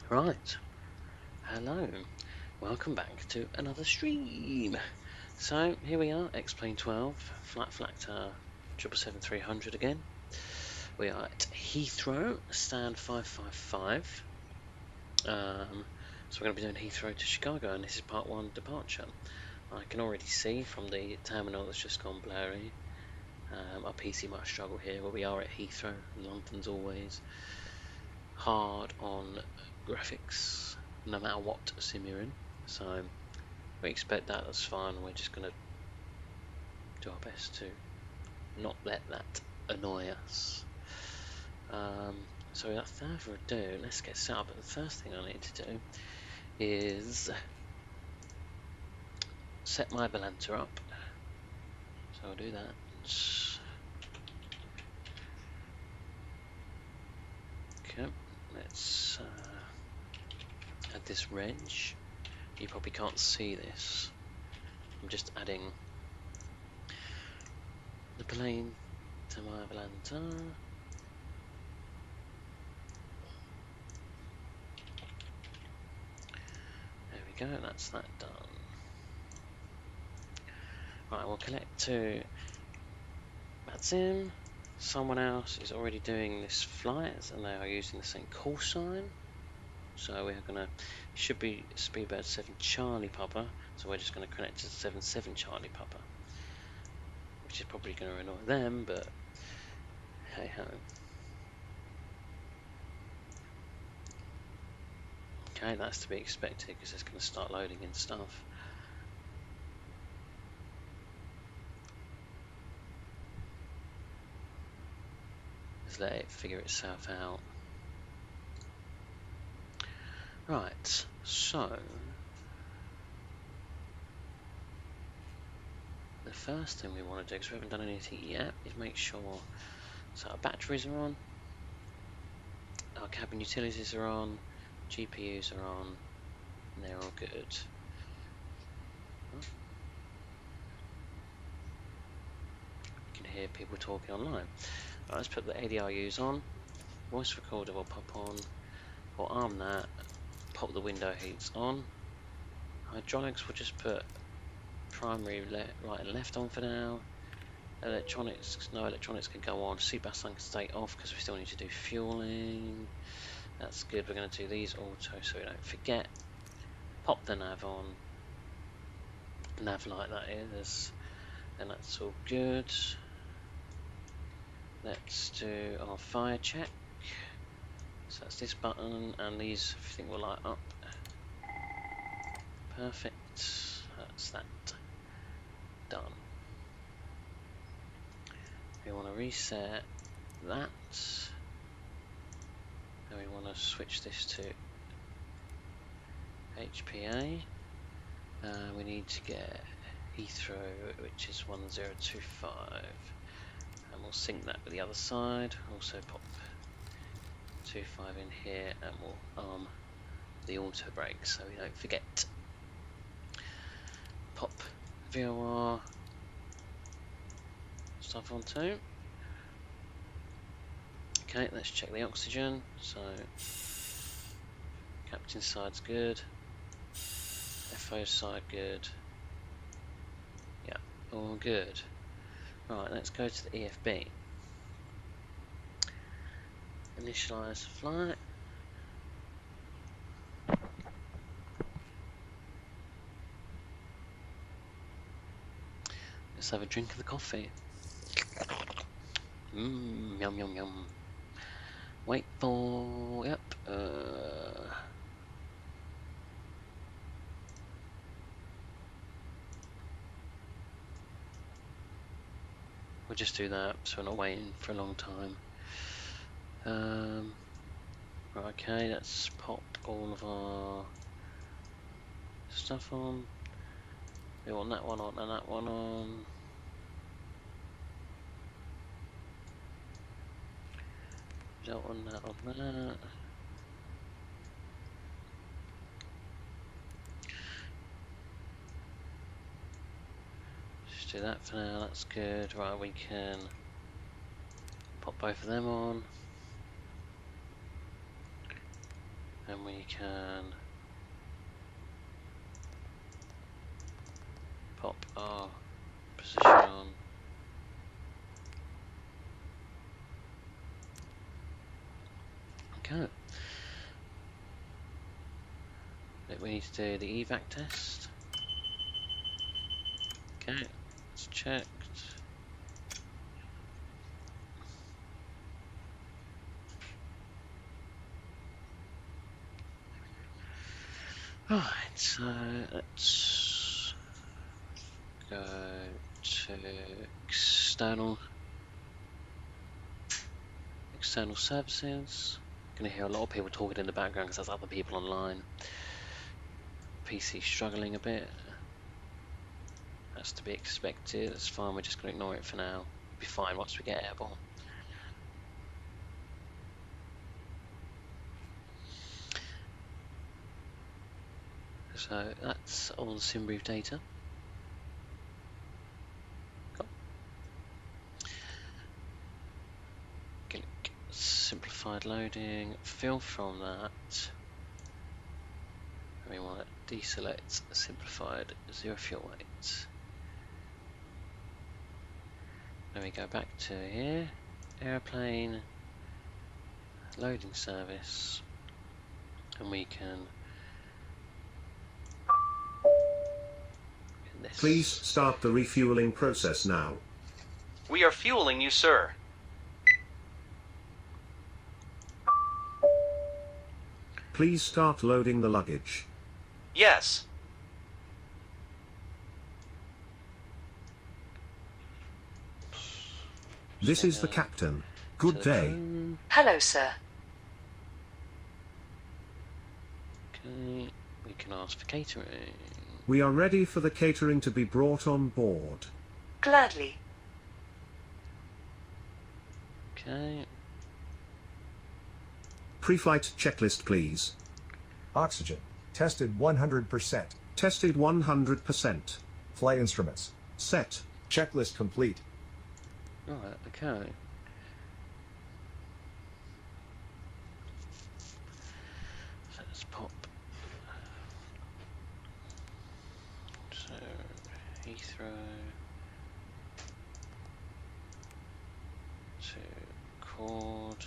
Right, hello, welcome back to another stream. So here we are, X-Plane 12, FlightFactor 777-300 again. We are at Heathrow, stand 555. So we're going to be doing Heathrow to Chicago, and this is part 1 departure. I can already see from the terminal that's just gone blurry. Our PC might struggle here, but we are at Heathrow. London's always hard on graphics, no matter what sim you're in. So we expect that, that's fine. We're just going to do our best to not let that annoy us. So without further ado, let's get set up. But the first thing I need to do is set my Balanta up. So I'll do that. Okay, let's add this reg. You probably can't see this. I'm just adding the plane to my Balanta. There we go, that's that done. Right, we'll connect to Matsim. Someone else is already doing this flight and they are using the same call sign. So we're gonna, should be Speedbird 7 Charlie Papa, so we're just gonna connect to 77 Charlie Papa. Which is probably gonna annoy them, but hey ho. Okay, that's to be expected because it's gonna start loading in stuff. Just let it figure itself out. Right, so the first thing we want to do, because we haven't done anything yet, is make sure so our batteries are on, our cabin utilities are on, GPUs are on, and they're all good. You can hear people talking online. Right, let's put the ADRUs on, voice recorder will pop on, we'll arm that, pop the window heats on, hydraulics we'll just put primary right and left on for now. Electronics, no electronics can go on. Seatbelts can stay off because we still need to do fueling. That's good. We're going to do these auto so we don't forget. Pop the nav on. Nav light that is. And that's all good. Let's do our fire check. So that's this button and these everything will light up. Perfect. That's that done. We want to reset that, and we want to switch this to HPA. We need to get Heathrow, which is 1025, and we'll sync that with the other side. Also pop 25 in here, and we'll arm the auto brake so we don't forget. Pop VOR stuff on too. Okay, let's check the oxygen. So captain side's good, FO side good. Yeah, all good. Right, let's go to the EFB. Initialize flight. Let's have a drink of the coffee. Yum yum yum. Wait for, yep, we'll just do that so we're not waiting for a long time. Right, okay, let's pop all of our stuff on. We want that one on and that one on. Don't want that on that. Just do that for now, that's good. Right, we can pop both of them on. and we can pop our position on. Okay. We need to do the evac test. Okay, it's checked. Right, so let's go to external services. Gonna hear a lot of people talking in the background because there's other people online. PC struggling a bit. That's to be expected. It's fine. We're just gonna ignore it for now. Be fine once we get airborne. So that's all the SimBrief data. Cool. Click simplified loading. Fill from that. We want to deselect simplified 0 fuel weight. Then we go back to here, airplane, loading service, and we can. Please start the refueling process now. We are fueling you, sir. Please start loading the luggage. Yes. This is the captain. Good day. Hello, sir. Okay, we can ask for catering. We are ready for the catering to be brought on board. Gladly. Okay. Pre-flight checklist, please. Oxygen. Tested 100%. Tested 100%. Flight instruments. Set. Checklist complete. Right, okay. So let's pop. So, Heathrow to KORD.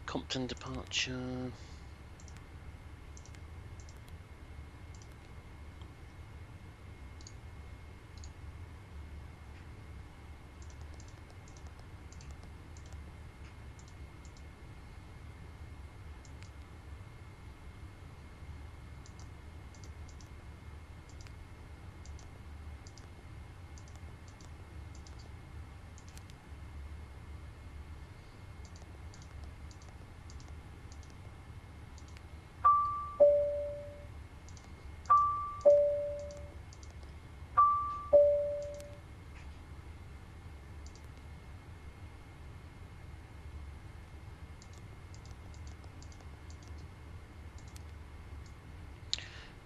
Compton departure.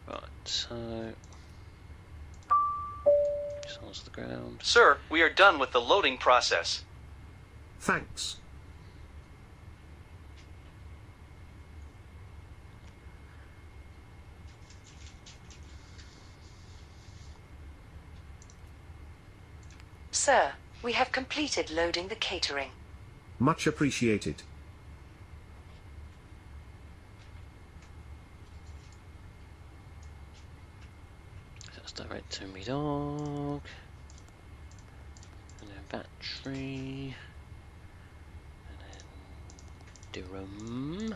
Right, so just onto the ground. Sir, we are done with the loading process. Thanks. Sir, we have completed loading the catering. Much appreciated. That's direct to me dog. And then battery. And then Durham.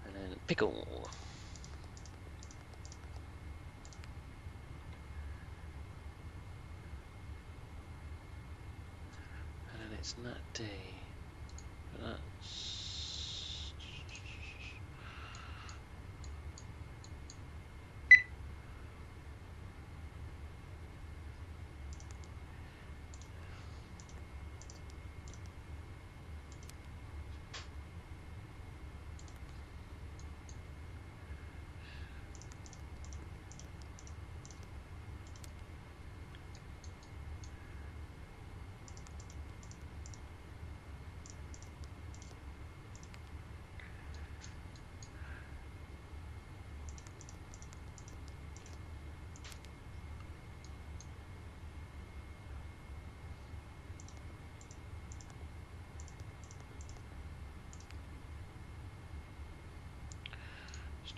And then pickle. And then it's Nat D. But that's.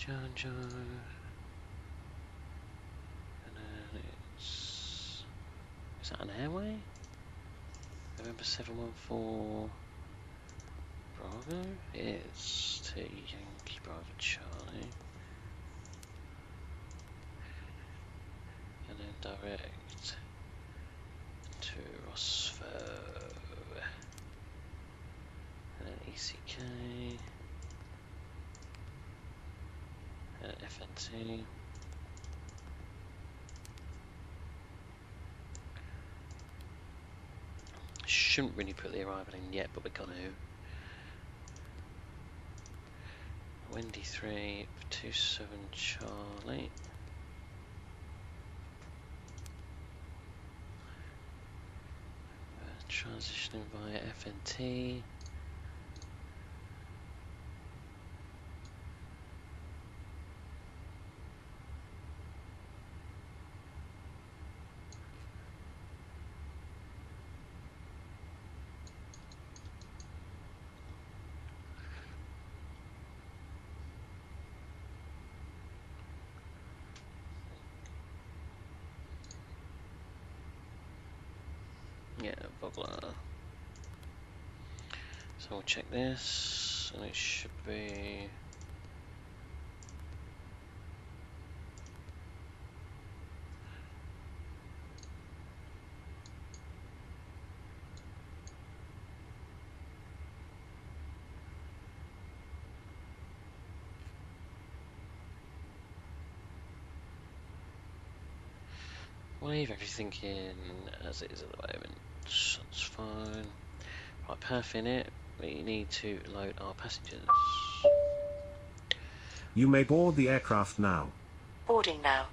Janjo. And then it's... Is that an airway? November 714 Bravo. It's to Yankee Bravo Charlie. And then direct to Rosvo. And then ECK. And FNT. Shouldn't really put the arrival in yet, but we're gonna. Wendy 3 27 Charlie. Transitioning via FNT. Yeah, Vogler. So we'll check this, and it should be. We'll leave everything in as it is at the moment. That's fine. Right, perf in it. We need to load our passengers. You may board the aircraft now. Boarding now.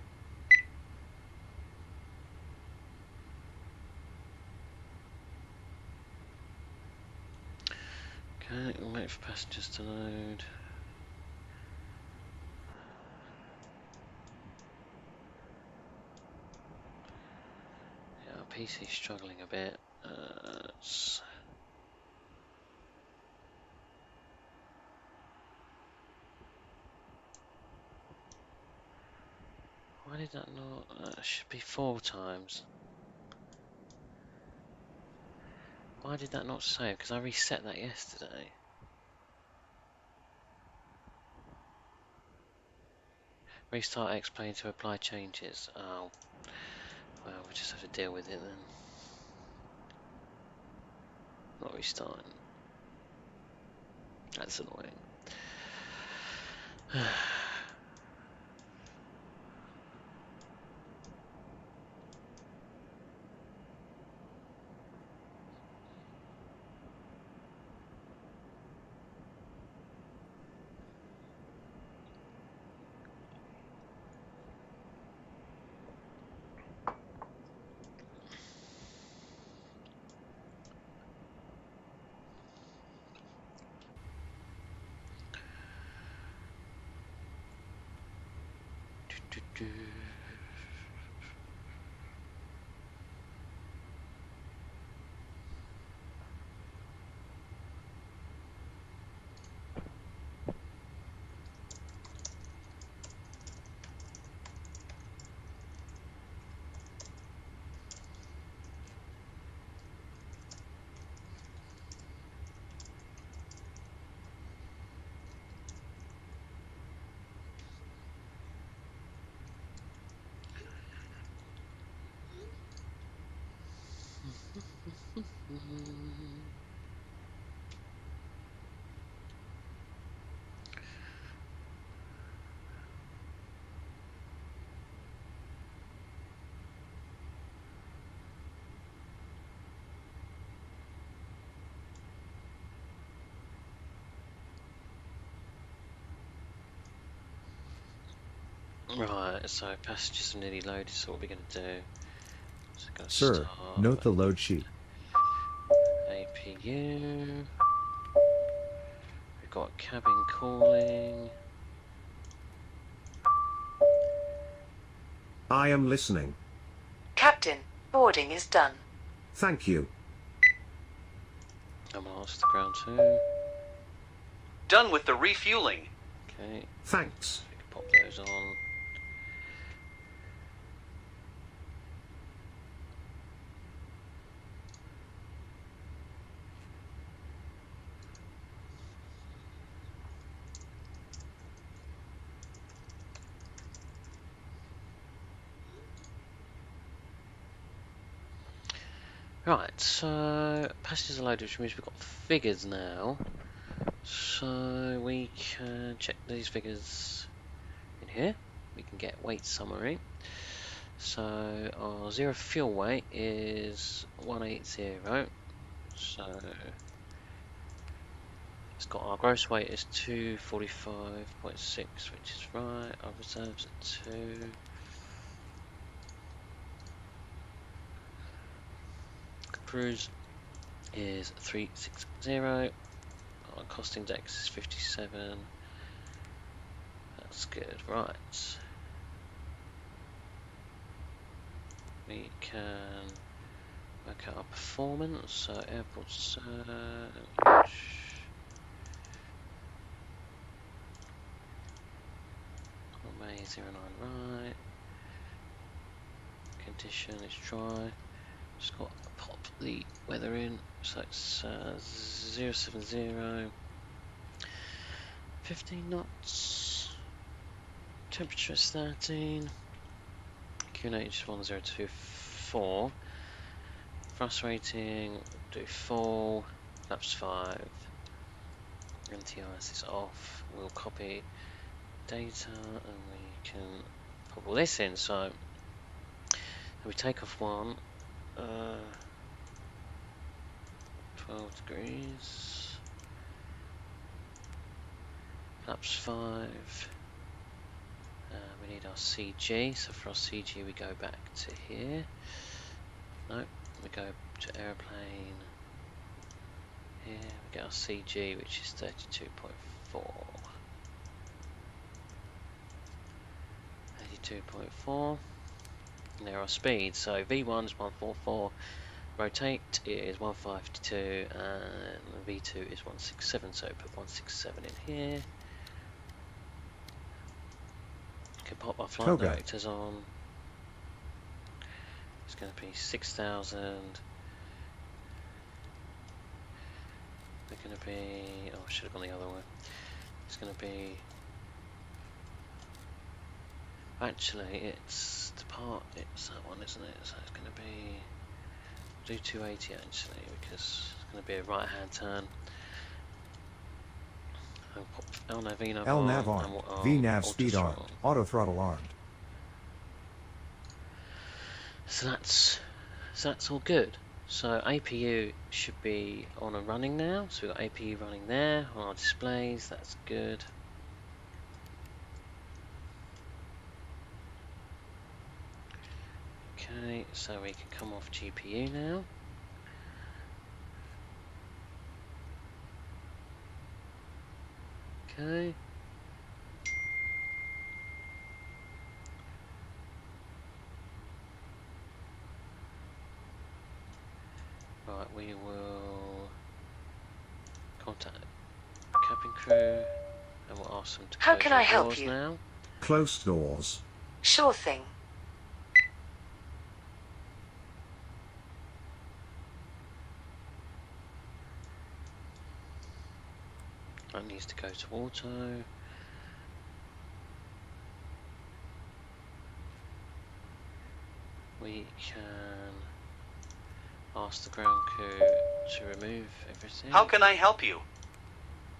Okay, we'll wait for passengers to load. Yeah, our PC's struggling a bit. Why did that not? It should be 4 times. Why did that not save? Because I reset that yesterday. Restart X-Plane to apply changes. Oh, well, we just have to deal with it then. Not restarting. That's annoying. Right, so passengers are nearly loaded, so what we're going to do is we're going to Sir, start note the load sheet. APU. We've got cabin calling. I am listening. Captain, boarding is done. Thank you. I'm lost, ground 2. Done with the refueling. Okay, Thanks. goes on. Right, so passengers are loaded, which means we've got figures now. So we can check these figures in here. We can get weight summary. So our zero fuel weight is 180. So it's got our gross weight is 245.6, which is right. Our reserves are 2. Cruise is 360. Our cost index is 57. That's good, right. We can work out our performance. So airport search. May 09 right. Condition is dry. Just got to pop the weather in. So it's 070. 15 knots. Temperature is 13. QNH is 1024. Thrust rating, do 4. Flaps 5. NTIS is off. We'll copy data and we can pop all this in. So we take off 1. 12 degrees. Flaps 5. We need our CG, so for our CG we go back to here. No, we go to aeroplane. Here we get our CG, which is 32.4. 82.4. And there are speeds. So V1 is 144. Rotate is 152 and V2 is 167, so put 167 in here. Can pop our flight directors on. It's going to be 6,000. They're going to be, oh I should have gone the other way. It's going to be, actually it's the part, it's that one isn't it? So it's going to be, do 280 actually, because it's going to be a right hand turn. I'll pop LNAV VNAV LNAV armed, VNAV speed armed, auto throttle armed. So that's all good. So APU should be on and running now. So we've got APU running there on our displays. That's good. Okay, so we can come off GPU now. Okay. Right, we will contact cabin crew and we'll ask them to How close can the I help doors you? now. Close doors. Sure thing. That needs to go to auto. We can ask the ground crew to remove everything. How can I help you?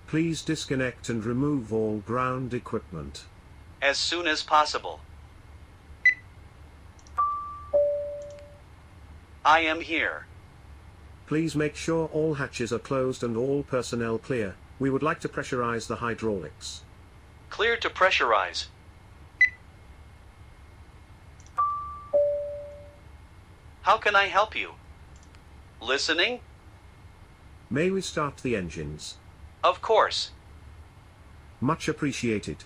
Please disconnect and remove all ground equipment. As soon as possible. I am here. Please make sure all hatches are closed and all personnel clear. We would like to pressurize the hydraulics. Clear to pressurize. How can I help you? Listening? May we start the engines? Of course. Much appreciated.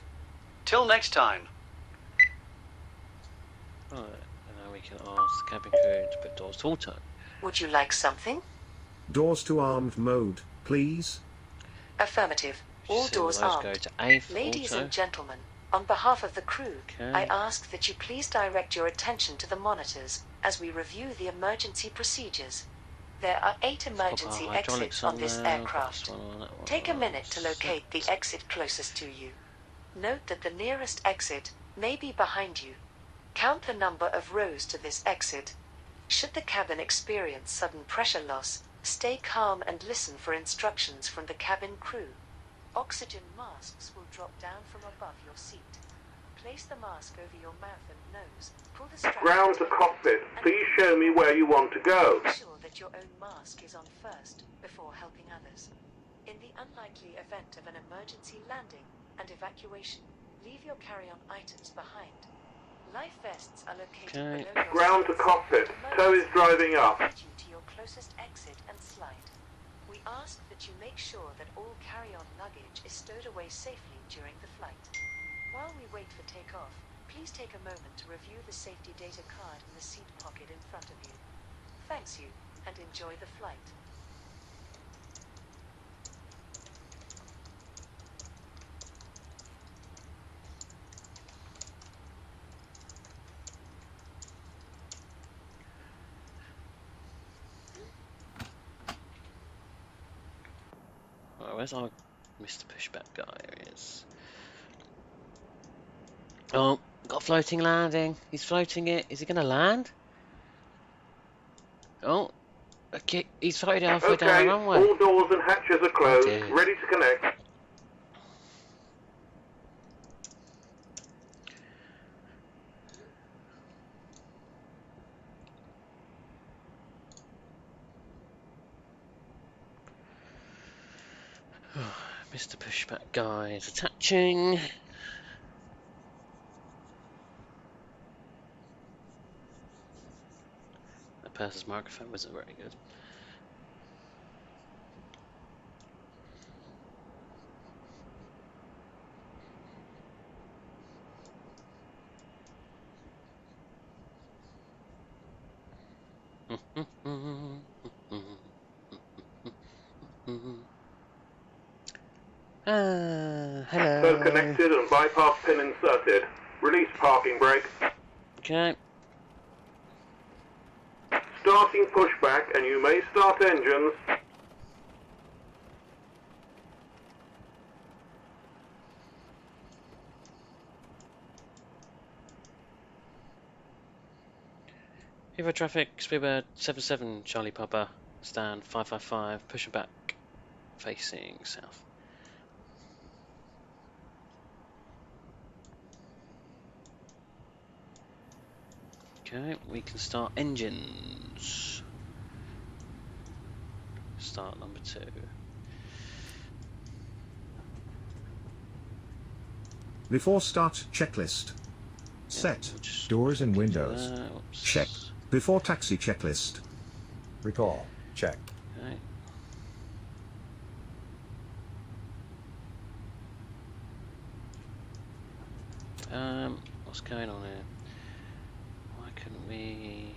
Till next time. Right, and now we can ask the cabin crew to put doors to auto. Would you like something? Doors to armed mode, please. Affirmative. All So doors those armed. go to A for Ladies auto. and gentlemen, On behalf of the crew, Okay. I ask that you please direct your attention to the monitors as we review the emergency procedures. There are 8 emergency exits on this aircraft. Take a minute to locate the exit closest to you. Note that the nearest exit may be behind you. Count the number of rows to this exit. Should the cabin experience sudden pressure loss, stay calm and listen for instructions from the cabin crew. Oxygen masks will drop down from above your seat. Place the mask over your mouth and nose. Pull the strap. Ground to cockpit. Please show me where you want to go. Make sure that your own mask is on first before helping others. In the unlikely event of an emergency landing and evacuation, leave your carry-on items behind. Life vests are located below your Ground to seats. cockpit. Tow is driving up. Lead you to your closest exit and slide. We ask that you make sure that all carry-on luggage is stowed away safely during the flight. While we wait for takeoff, please take a moment to review the safety data card in the seat pocket in front of you. Thanks you, and enjoy the flight. Right, where's our Mr. Pushback guy? Here he is. Oh, got a floating landing. He's floating it. Is he going to land? Oh, okay. He's floated halfway down Okay, the runway. all doors and hatches are closed. dear. Ready to connect. Mr. Pushback guy is attaching. That person's microphone wasn't very good. Hello. Tow connected and bypass pin inserted. Release parking brake. Okay. Starting pushback and you may start engines. Heathrow traffic, Speedbird 77 Charlie Papa, stand 555, pushing back, facing south. Okay, we can start engines. Start number 2. Before start, checklist. Set. We'll just Doors and do windows. that. Oops. Check. Before taxi, checklist. Recall. Check. Okay. What's going on here? Why couldn't we?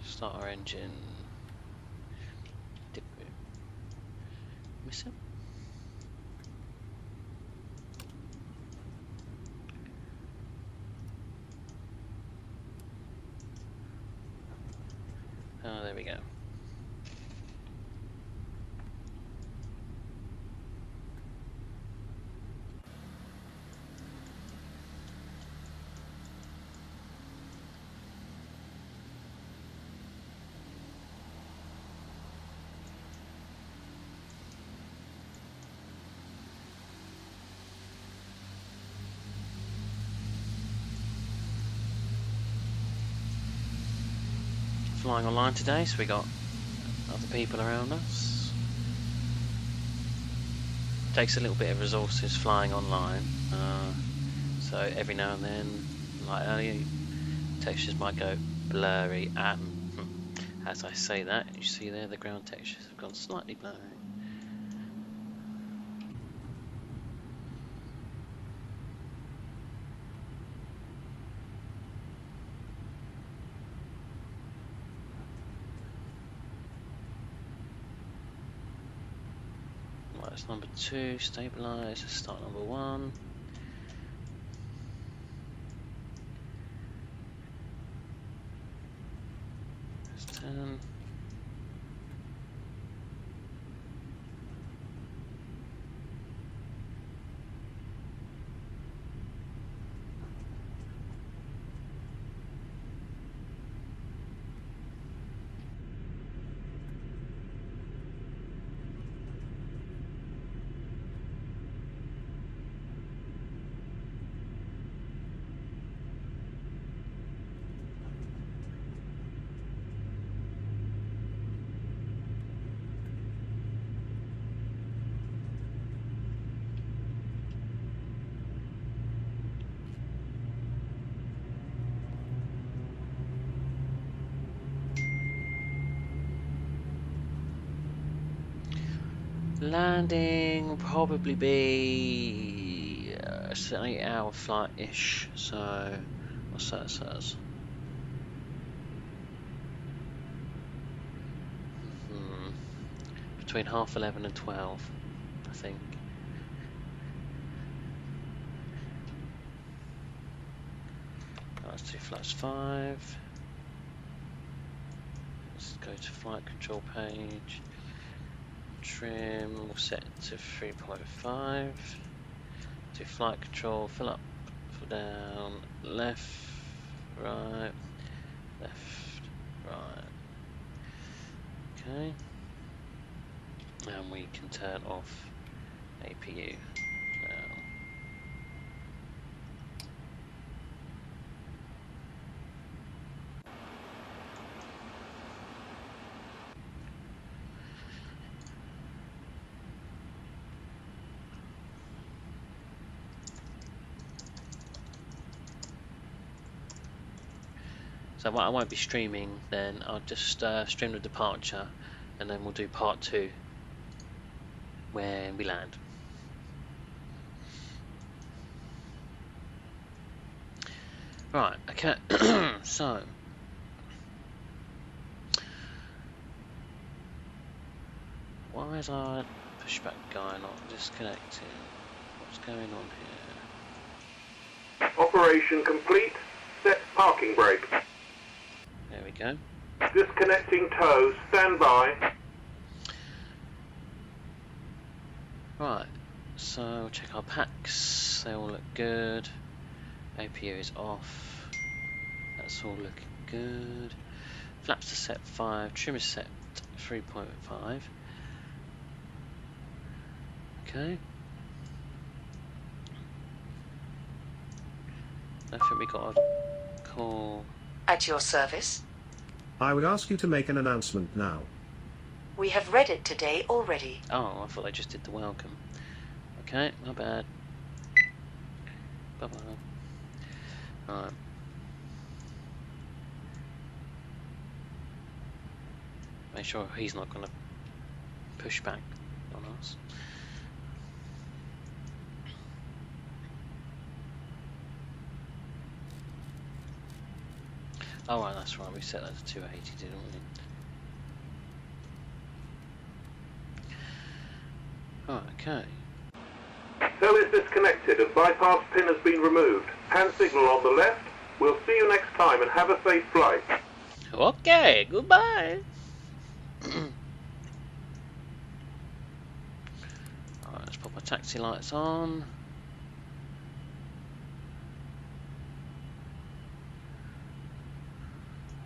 Start our engine. Did we miss it? Oh, there we go. Flying online today, so we got other people around us. Takes a little bit of resources flying online, so every now and then, like earlier, textures might go blurry. As I say that, you see there the ground textures have gone slightly blurry. that's number 2, stabilise, start number 1. That's 10. Landing will probably be it's an 8-hour flight-ish, so what's that says? Between 11:30 and 12, I think. Let's do flights 5. Let's go to flight control page. Trim, we'll set to 3.5. Do flight control, fill up, fill down, left, right, left, right. Okay. And we can turn off APU now. So I won't be streaming then, I'll just stream the departure and then we'll do part 2 when we land. Right, okay, so why is our pushback guy not disconnecting? What's going on here? Operation complete. Set parking brake. There we go. Disconnecting tow. Stand by. Right, so we'll check our packs, they all look good. APU is off, that's all looking good. Flaps are set 5, trim is set 3.5. Okay. I think we got a call. At your service. I would ask you to make an announcement now. We have read it today already. Oh, I thought they just did the welcome. Okay, my bad. Bye bye. Alright. Make sure he's not gonna push back on us. Oh right, that's right, we set that to 280, didn't we? Oh, okay. Tow is disconnected and bypass pin has been removed. Hand signal on the left. We'll see you next time and have a safe flight. Okay, goodbye. Alright, let's pop our taxi lights on.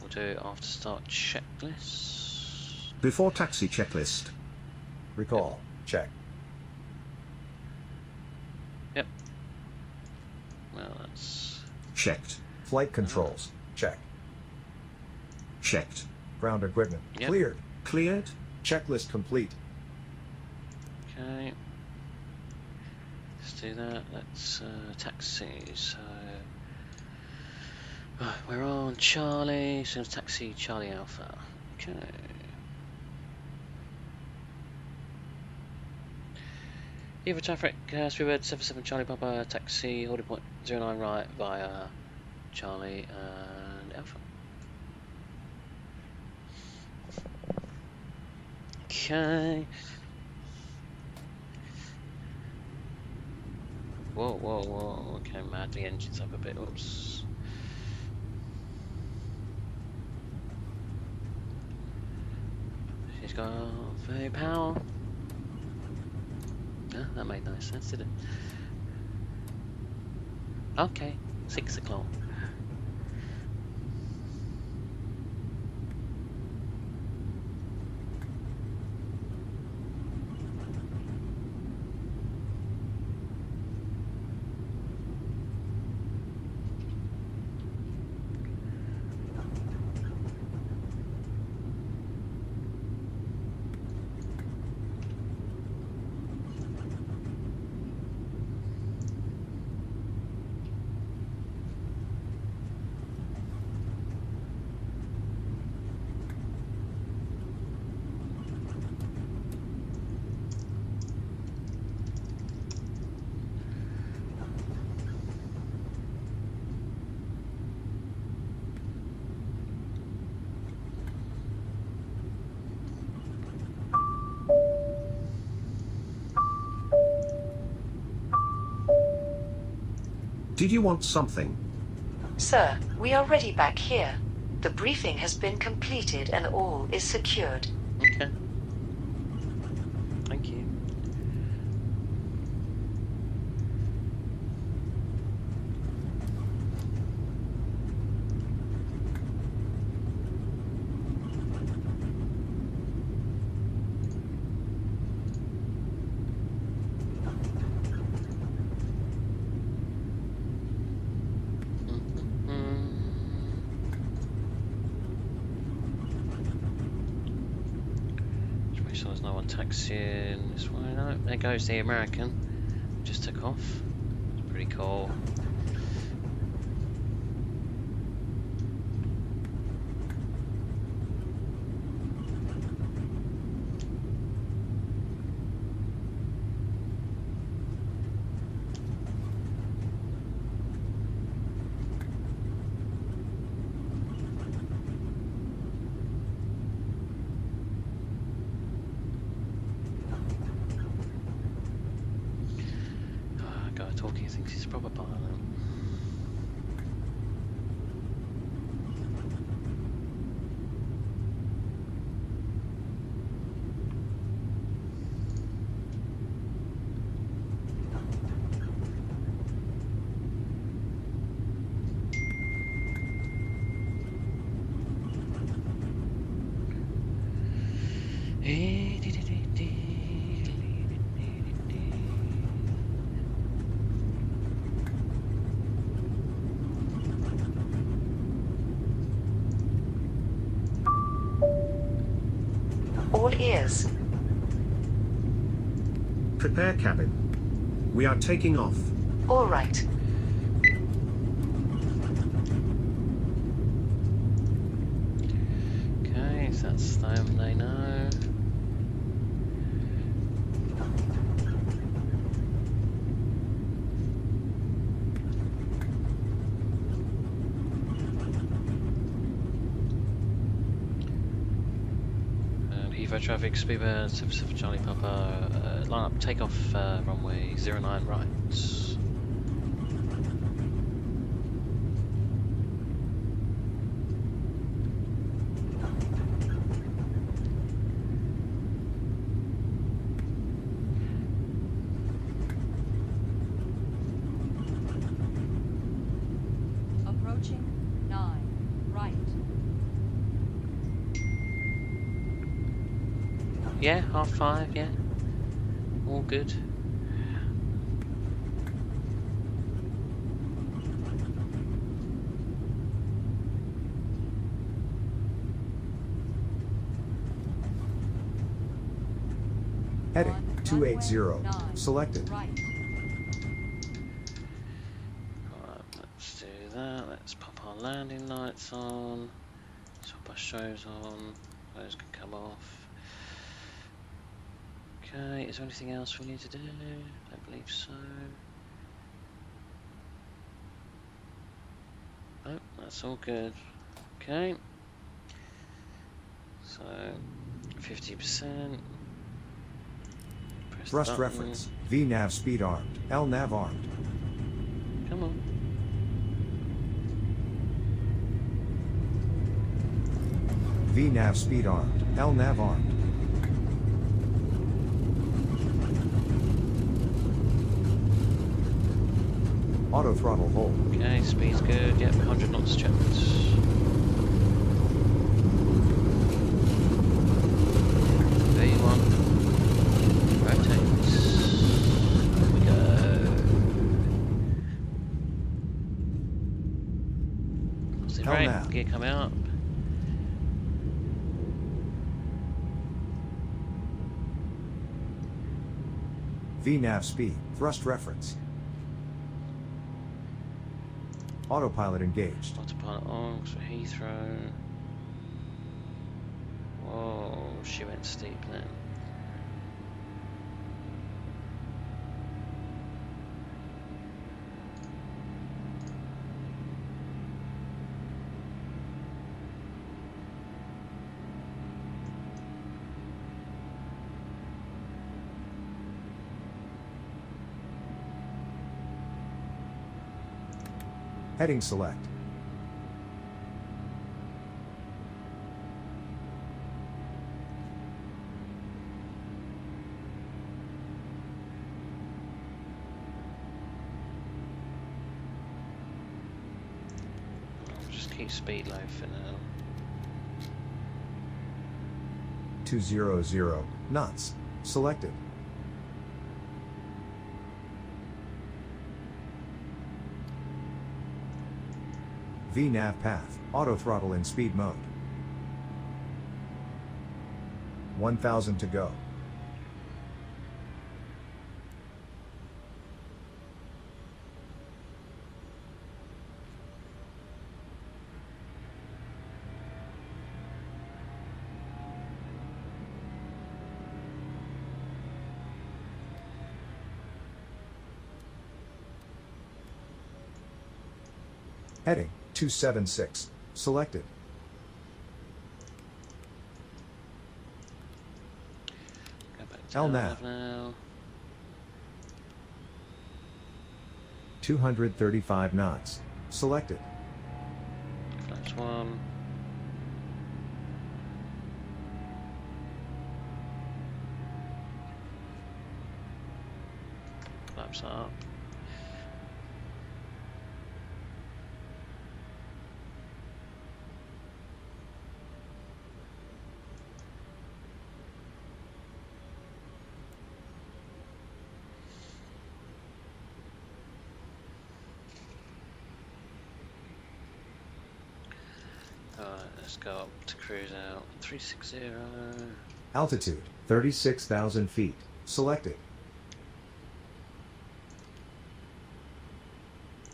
We'll do after start checklist. Before taxi checklist. Recall. Check. Yep. Well, that's Checked. Flight controls. Check. Checked. Ground equipment. Yep. Cleared. Cleared. Checklist complete. okay. Let's do that. Let's taxi. So right, we're on Charlie. So let's taxi Charlie Alpha. Okay. Eva traffic, Speedbird 77 Charlie Papa, taxi, holding point 09 right via Charlie and Alpha. Okay. Whoa, whoa, whoa. Okay, mad. The engine's up a bit. Oops. She's got very power. Ah, that made no sense, did it? Okay, 6 o'clock. Did you want something? Sir, we are ready back here. The briefing has been completed and all is secured. Okay. Thank you. So there's no one taxiing this way. No, there goes the American. Just took off. It's pretty cool. Talkie thinks he's a proper pilot. All ears. Prepare cabin. We are taking off. All right. Okay, so that's them, they know. Heathrow traffic, speedbird, 77 Charlie Papa, line up, take off runway 09 right. Approaching 9 right. Yeah, 5:30, yeah. All good. Heading 280. Selected. Right. Alright, let's do that. Let's pop our landing lights on. Swap our shows on. Those can come off. Okay, is there anything else we need to do? I believe so. Oh, that's all good. Okay. So, 50%. Thrust reference. VNAV speed armed. LNAV armed. Come on. VNav speed armed. LNav armed. Auto throttle hold. Okay, speed's good. Yep, 100 knots checked. V1. Rotate. There we go. What's the Hell rate? now. Gear coming up. VNav speed. Thrust reference. Autopilot engaged. Autopilot on for Heathrow. Whoa, she went steep then. Heading select. I'll just keep speed low for now. 200 knots. Selected. VNav path. Auto throttle in speed mode. 1000 to go. Heading 276. Selected. Go back to LNav. now. 235 knots. Selected. Flaps 1. Flaps up. Alright, let's go up to cruise out. 360. Altitude 36,000 feet. Selected.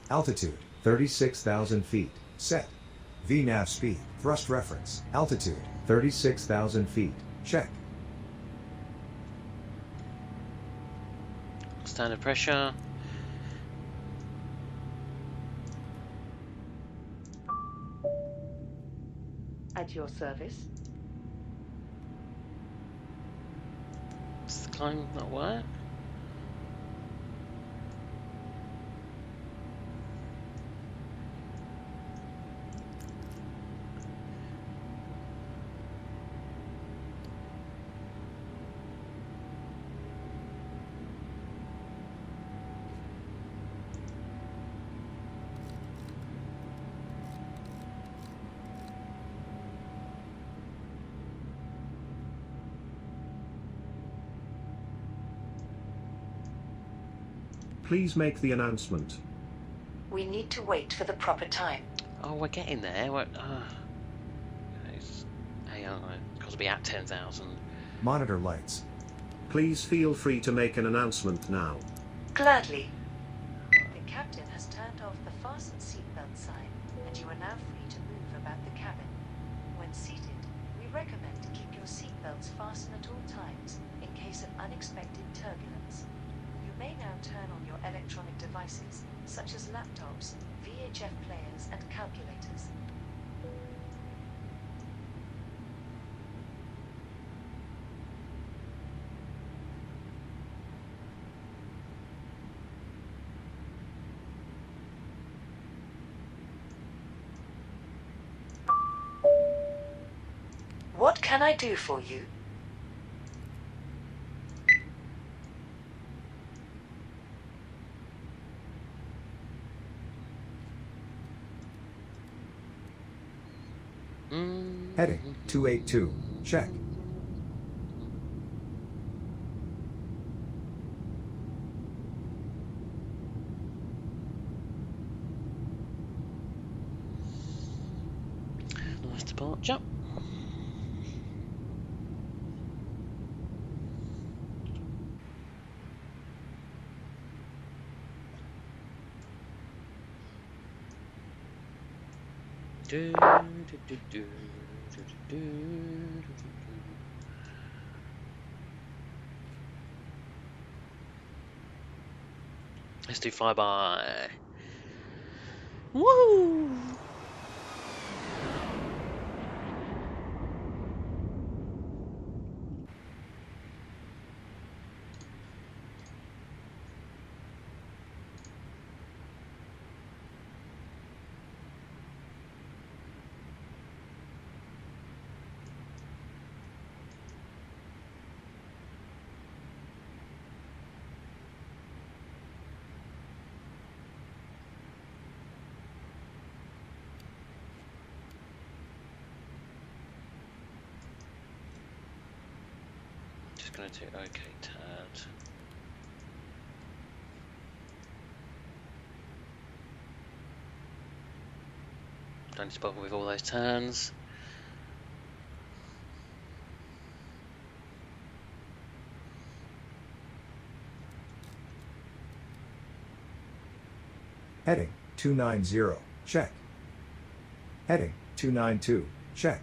Altitude 36,000 feet. Set. VNav speed. Thrust reference. Altitude 36,000 feet. Check. Standard pressure. At your service. Does the climb not work? Please make the announcement. We need to wait for the proper time. Oh, we're getting there. We're, it's AI. Got to be at 10,000. Monitor lights. Please feel free to make an announcement now. Gladly. The captain has turned off the fasten seatbelt sign, and you are now free to move about the cabin. When seated, we recommend to keep your seatbelts fastened at all times in case of unexpected turbulence. You may now turn on your electronic devices, such as laptops, VHF players, and calculators. What can I do for you? Heading 282. Check. Nice departure. Do, do, do, do, do, do, do. Let's do flyby. Woo! Just gonna do OK tad. Don't need to bother with all those turns. Heading 290. Check. Heading 292. Check.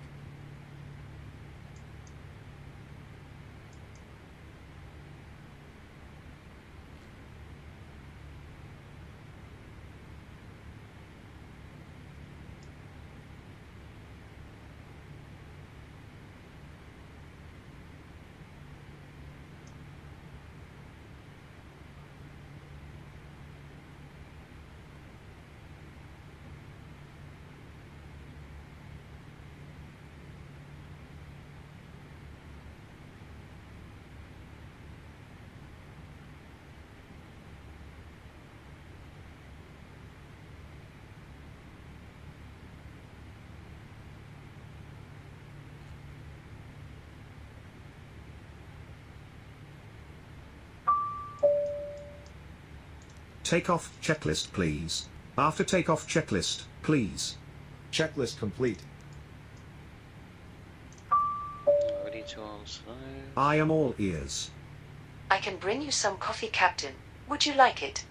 Takeoff checklist, please. After takeoff checklist, please. Checklist complete. Ready to answer. I am all ears. I can bring you some coffee, Captain. Would you like it?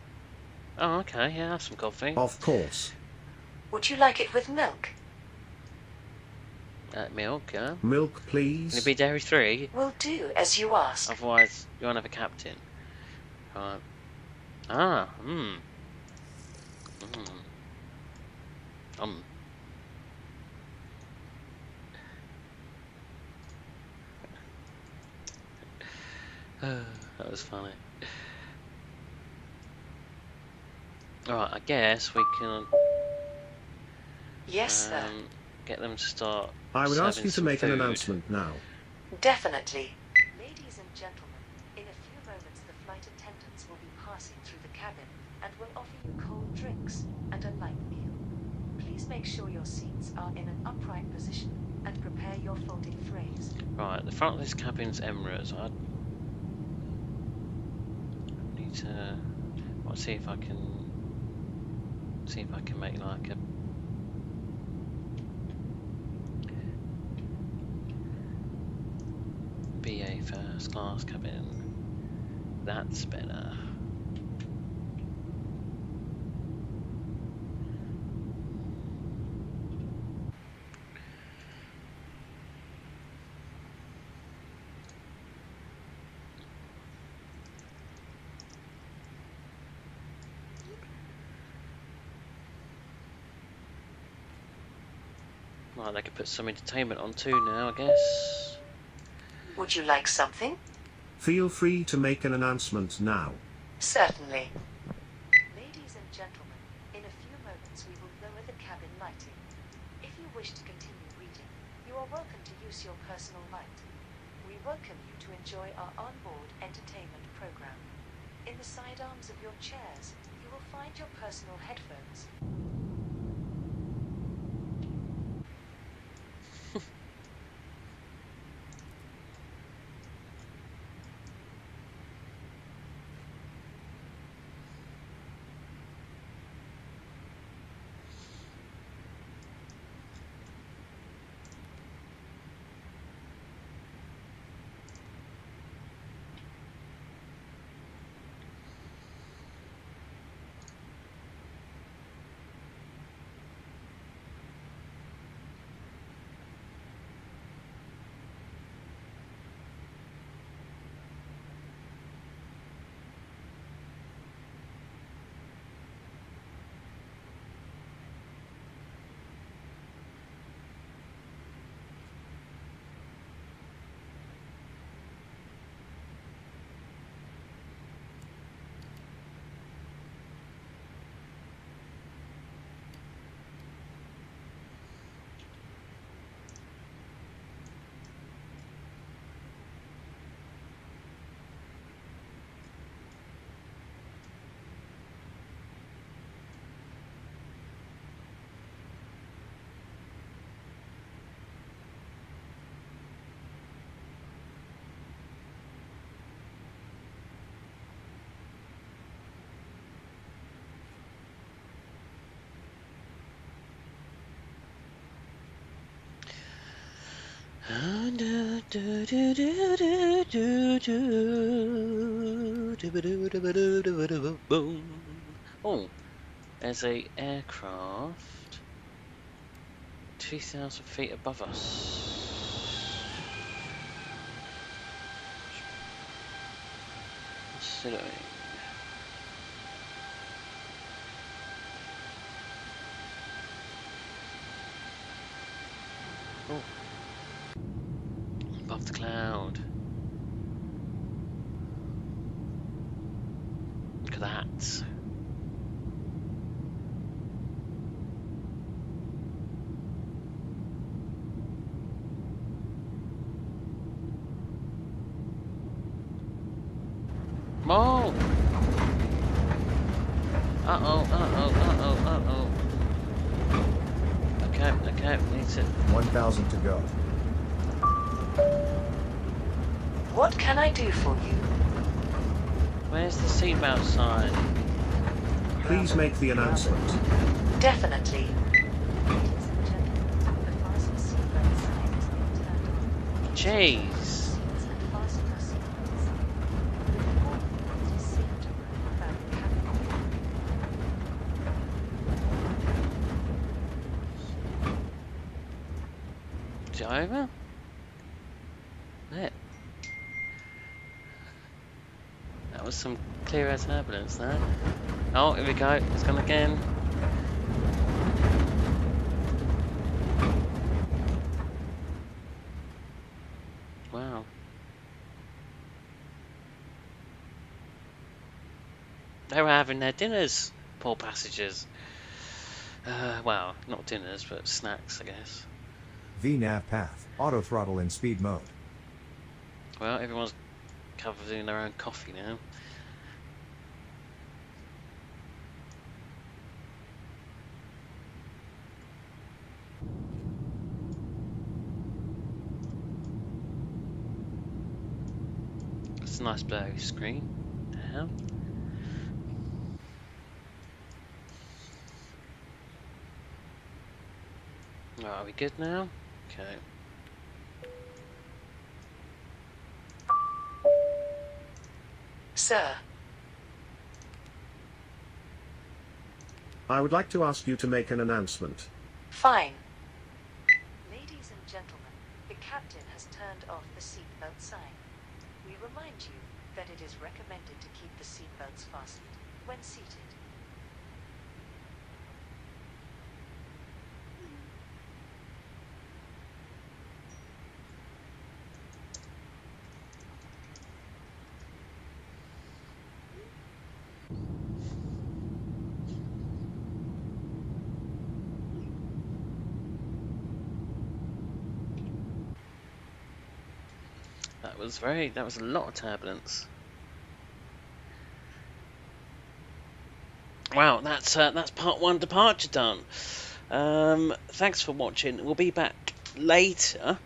Oh, okay. Yeah, have some coffee. Of course. Would you like it with milk? Milk, yeah. Milk, please. Can it be dairy free? Will do, as you ask. Otherwise, you won't have a captain. Right. Ah, that was funny. Alright, I guess we can Yes, sir. get them to start. I would ask you to some make an food. announcement now. Definitely. Ladies and gentlemen, in a few moments the flight attendants will be passing through the cabin and will offer you cold drinks and a light meal. Please make sure your seats are in an upright position and prepare your folding trays. Right, the front of this cabin's Emirates. I need to see if I can make like a BA first class cabin. That's better. Right, they could put some entertainment on too now, I guess. Would you like something? Feel free to make an announcement now. Certainly. Ladies and gentlemen, in a few moments we will lower the cabin lighting. If you wish to continue reading, you are welcome to use your personal light. We welcome you to enjoy our onboard entertainment program. In the sidearms of your chairs, you will find your personal headphones. Oh, there's a aircraft 2,000 feet above us. What's it doing? Oh, above the cloud. Look at that. Oh! Uh-oh. Okay, needs it. 1,000 to go. What can I do for you? Where's the seatbelt sign? Please make the announcement. Definitely. Ladies and gentlemen, the fasten seatbelt sign has been turned on. Jeez. Seats and fasten your seatbelts. We inform you it is safe to roam about the cabin. Is it over? There. That was some clear as turbulence there. Oh, here we go. It's gone again. Wow. They were having their dinners, poor passengers. Well, not dinners, but snacks, I guess. VNAV path, auto throttle in speed mode. Well, everyone's covered in their own coffee now. It's a nice blurry screen now. Right, are we good now? Okay. Sir, I would like to ask you to make an announcement. fine. Ladies and gentlemen, the captain has turned off the seatbelt sign. We remind you that it is recommended to keep the seatbelts fastened when seated. That was a lot of turbulence. Wow, that's part 1 departure done. Thanks for watching. We'll be back later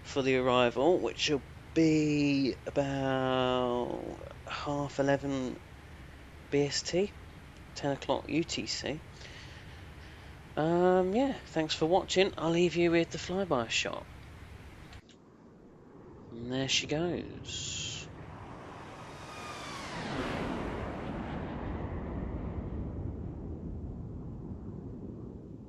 for the arrival, which will be about 11:30 BST, 10 o'clock UTC. Yeah, thanks for watching. I'll leave you with the flyby shot. And there she goes.